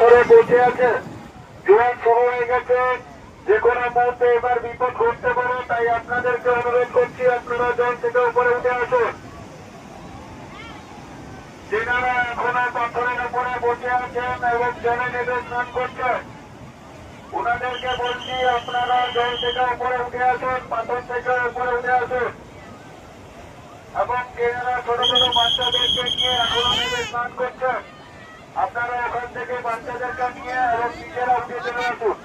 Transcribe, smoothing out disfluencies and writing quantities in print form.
ধরে বসে আছে, জোয়ার শুরু হয়ে গেছে, যে কোনো মুহূর্তে এবার বিপদ ঘটতে পারে। তাই আপনাদেরকে অনুরোধ করছি, আপনারা জল থেকে উপরে উঠে আসুন। যেনারা এখনো পাথরের উপরে বসে আছেন এবং জলে নেমে স্নান করছেন, ওনাদেরকে বলছি আপনারা জল থেকে উপরে উঠে আসুন, পাথর থেকে উপরে উঠে আসুন। এবং যেনারা ছোট ছোট বাচ্চাদেরকে নিয়ে এখনো নেমে স্নান করছেন, আপনারা ওখান থেকে বাচ্চাদেরকে নিয়ে এবং নিজেরা উঠে চলে আসুন।